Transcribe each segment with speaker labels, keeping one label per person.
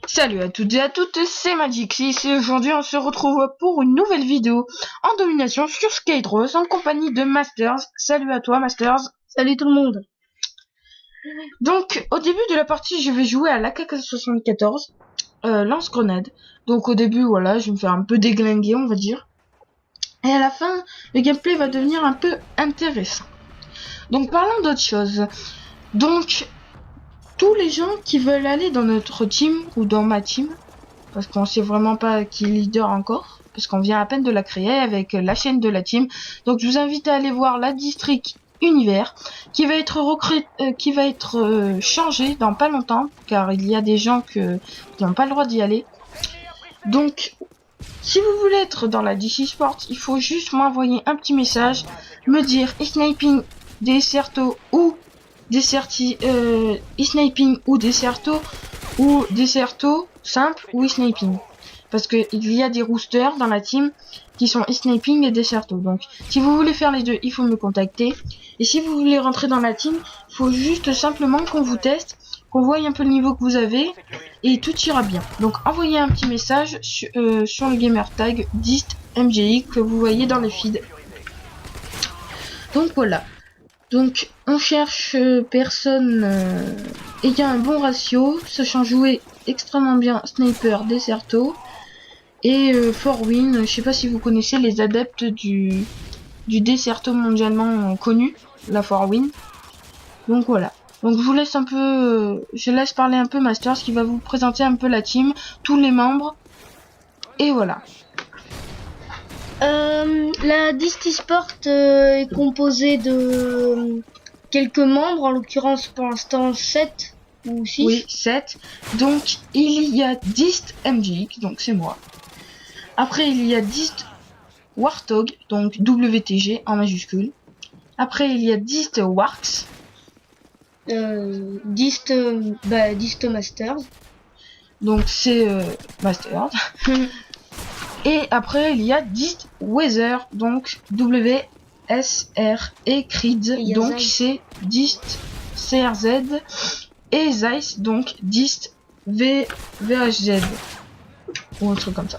Speaker 1: Salut à toutes et à toutes, c'est Magixis et aujourd'hui on se retrouve pour une nouvelle vidéo en domination sur Skate Rose en compagnie de Masters. Salut à toi Masters.
Speaker 2: Salut tout le monde.
Speaker 1: Donc au début de la partie je vais jouer à l'AK-74 lance-grenade. Donc au début voilà je vais me faire un peu déglinguer on va dire. Et à la fin le gameplay va devenir un peu intéressant. Donc parlons d'autre chose. Donc tous les gens qui veulent aller dans notre team ou dans ma team, parce qu'on sait vraiment pas qui est leader encore, parce qu'on vient à peine de la créer avec la chaîne de la team. Donc je vous invite à aller voir la District Univers qui va être changée dans pas longtemps, car il y a des gens qui n'ont pas le droit d'y aller. Donc si vous voulez être dans la DC Sport, il faut juste m'envoyer un petit message, me dire sniping Deserto ou sniping ou Deserto simple ou sniping, parce que il y a des roosters dans la team qui sont sniping et Deserto. Donc si vous voulez faire les deux, il faut me contacter, et si vous voulez rentrer dans la team, il faut juste simplement qu'on vous teste, qu'on voie un peu le niveau que vous avez, et tout ira bien. Donc envoyez un petit message sur le gamer tag DistMGI que vous voyez dans les feeds. Donc voilà. Donc on cherche personne ayant un bon ratio, sachant jouer extrêmement bien Sniper Deserto et Forwin. Je sais pas si vous connaissez les adeptes du Deserto mondialement connu, la Forwin. Donc voilà. Donc je vous laisse un peu, je laisse parler un peu Masters qui va vous présenter un peu la team, tous les membres, et voilà.
Speaker 2: La Disty Sport est composée de quelques membres, en l'occurrence pour l'instant 7 ou 6.
Speaker 1: Oui, 7. Donc il y a Dist MGX, donc c'est moi. Après il y a Dist Warthog, donc WTG en majuscule. Après il y a Dist Warx.
Speaker 2: Dist Masters.
Speaker 1: Donc c'est Masters. Et après il y a Dist Weather, donc WSR et Creed, donc c'est Dist CRZ. Et Zeiss, donc Dist VHZ. Ou un truc comme ça.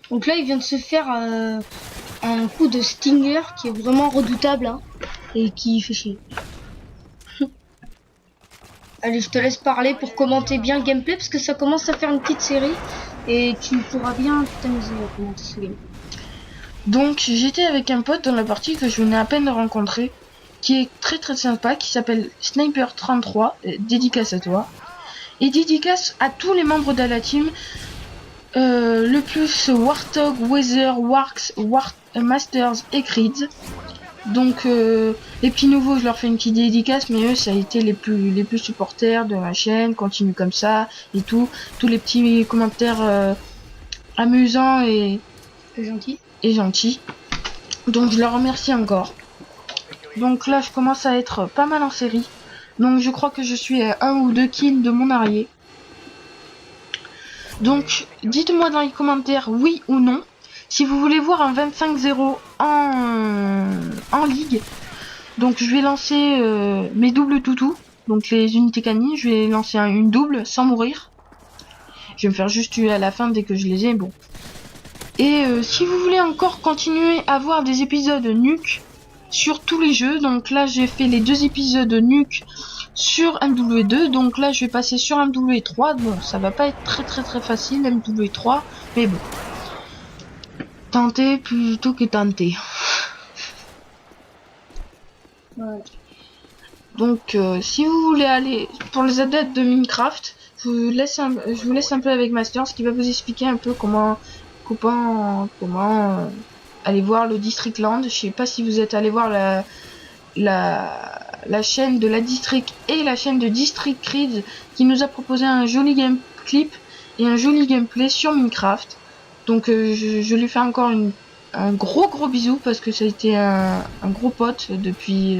Speaker 2: Donc là il vient de se faire un coup de Stinger qui est vraiment redoutable, hein, et qui fait chier. Allez, je te laisse parler pour commenter bien le gameplay, parce que ça commence à faire une petite série et tu pourras bien t'amuser à commenter ce gameplay.
Speaker 1: Donc j'étais avec un pote dans la partie que je venais à peine de rencontrer, qui est très très sympa, qui s'appelle Sniper33, dédicace à toi. Et dédicace à tous les membres de la team, le plus Warthog, Weather, Warx, Masters et Creed. Donc les petits nouveaux, je leur fais une petite dédicace, mais eux ça a été les plus supporters de ma chaîne, continue comme ça et tout, tous les petits commentaires amusants et gentils. Donc je leur remercie encore. Donc là je commence à être pas mal en série. Donc je crois que je suis à 1 ou 2 kills de mon arrière. Donc dites-moi dans les commentaires oui ou non si vous voulez voir un 25-0 en ligue. Donc je vais lancer mes doubles toutous, donc les unités canines, je vais lancer une double sans mourir. Je vais me faire juste tuer à la fin dès que je les ai, bon. Et si vous voulez encore continuer à voir des épisodes nuke sur tous les jeux, donc là j'ai fait les 2 épisodes nuke sur MW2, donc là je vais passer sur MW3. Bon, ça va pas être très facile MW3, mais bon. Tenter plutôt que tenter.
Speaker 2: Ouais.
Speaker 1: Donc si vous voulez aller pour les adeptes de Minecraft, je vous laisse un peu avec Masters qui va vous expliquer un peu comment aller voir le District Land. Je sais pas si vous êtes allé voir la chaîne de la District et la chaîne de District Creed qui nous a proposé un joli game clip et un joli gameplay sur Minecraft. Donc je lui fais encore un gros bisou parce que ça a été un gros pote depuis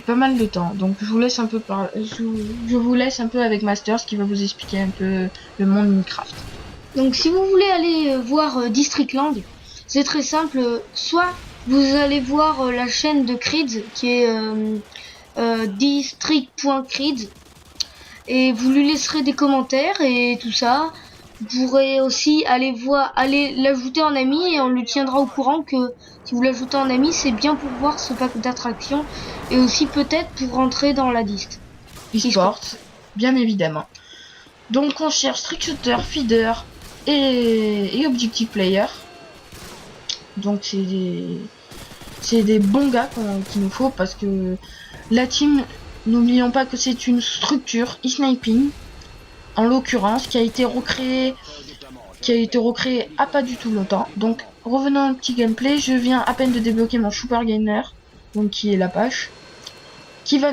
Speaker 1: pas mal de temps. Donc je vous laisse un peu je vous laisse un peu avec Masters qui va vous expliquer un peu le monde Minecraft.
Speaker 2: Donc si vous voulez aller voir District Land, c'est très simple. Soit vous allez voir la chaîne de Creed qui est district.creed, Et vous lui laisserez des commentaires et tout ça. Vous pourrez aussi aller l'ajouter en ami et on lui tiendra au courant que si vous l'ajoutez en ami, c'est bien pour voir ce pack d'attractions et aussi peut-être pour rentrer dans la liste.
Speaker 1: E-Sport, bien évidemment. Donc on cherche Trick Shooter, Feeder et Objective Player. Donc c'est des bons gars qu'il nous faut parce que la team, n'oublions pas que c'est une structure e-sniping, en l'occurrence, qui a été recréée à pas du tout longtemps. Donc revenons à un petit gameplay, je viens à peine de débloquer mon Super Gainer, donc qui est l'Apache, qui va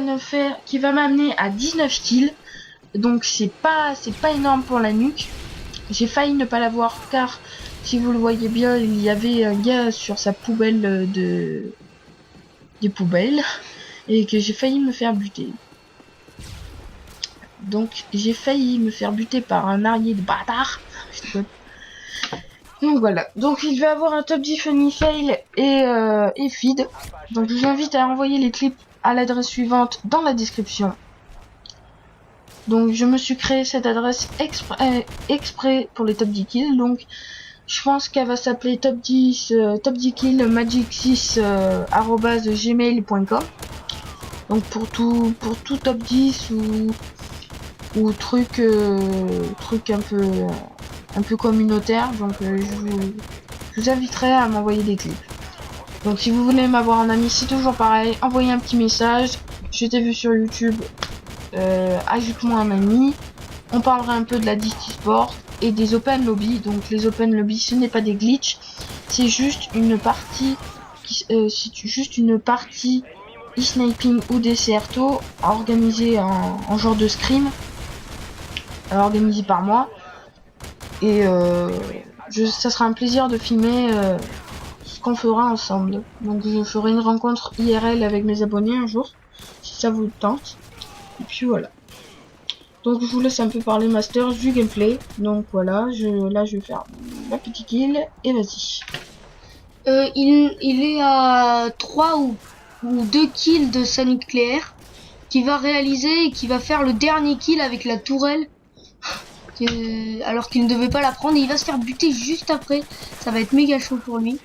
Speaker 1: m'amener à 19 kills. Donc c'est pas énorme pour la nuque. J'ai failli ne pas l'avoir car si vous le voyez bien, il y avait un gars sur sa poubelle des poubelles et que j'ai failli me faire buter. Donc j'ai failli me faire buter par un arrière de bâtard. Donc voilà. Donc il va avoir un top 10 funny fail et feed. Donc je vous invite à envoyer les clips à l'adresse suivante dans la description. Donc je me suis créé cette adresse exprès pour les top 10 kills. Donc je pense qu'elle va s'appeler top 10 kills magic6 @gmail.com. Donc pour tout top 10 ou truc un peu communautaire. Donc je vous inviterai à m'envoyer des clips. Donc si vous voulez m'avoir en ami, c'est toujours pareil, envoyez un petit message. Je t'ai vu sur YouTube, ajoute-moi un ami. On parlera un peu de la Disty Sport et des open lobby. Donc les open lobby, ce n'est pas des glitches, c'est juste une partie e-sniping ou des CRTO organisée en genre de scrim, organisé par moi. Et ça sera un plaisir de filmer ce qu'on fera ensemble. Donc je ferai une rencontre IRL avec mes abonnés un jour, si ça vous tente. Et puis voilà. Donc je vous laisse un peu parler Master du gameplay. Donc voilà, là je vais faire ma petite kill et vas-y.
Speaker 2: Il est à 3 ou 2 kills de sa nucléaire qui va réaliser et qui va faire le dernier kill avec la tourelle alors qu'il ne devait pas la prendre et il va se faire buter juste après. Ça va être méga chaud pour lui.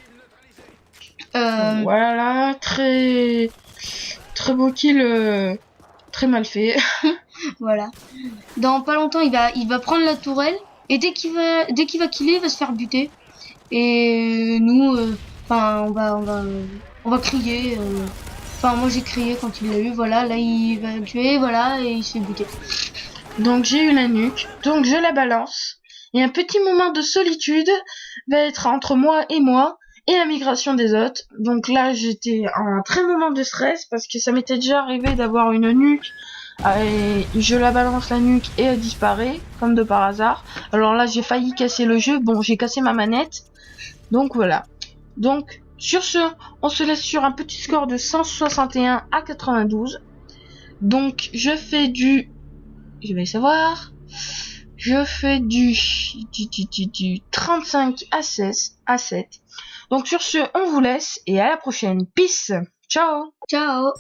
Speaker 1: Voilà, très beau kill, très mal fait.
Speaker 2: Voilà. Dans pas longtemps, il va prendre la tourelle et dès qu'il va killer, il va se faire buter. Et nous, on va crier. Enfin, moi j'ai crié quand il l'a eu. Voilà, là il va tuer, voilà, et il s'est buté.
Speaker 1: Donc j'ai eu la nuque, donc je la balance. Et un petit moment de solitude va être entre moi et la migration des autres. Donc là j'étais en un très moment de stress parce que ça m'était déjà arrivé d'avoir une nuque. Et je la balance la nuque et elle disparaît comme de par hasard. Alors là j'ai failli casser le jeu. Bon, j'ai cassé ma manette. Donc voilà. Donc sur ce, on se laisse sur un petit score de 161 à 92. Donc je fais du 35 à 7. Donc sur ce, on vous laisse et à la prochaine. Peace. Ciao.
Speaker 2: Ciao.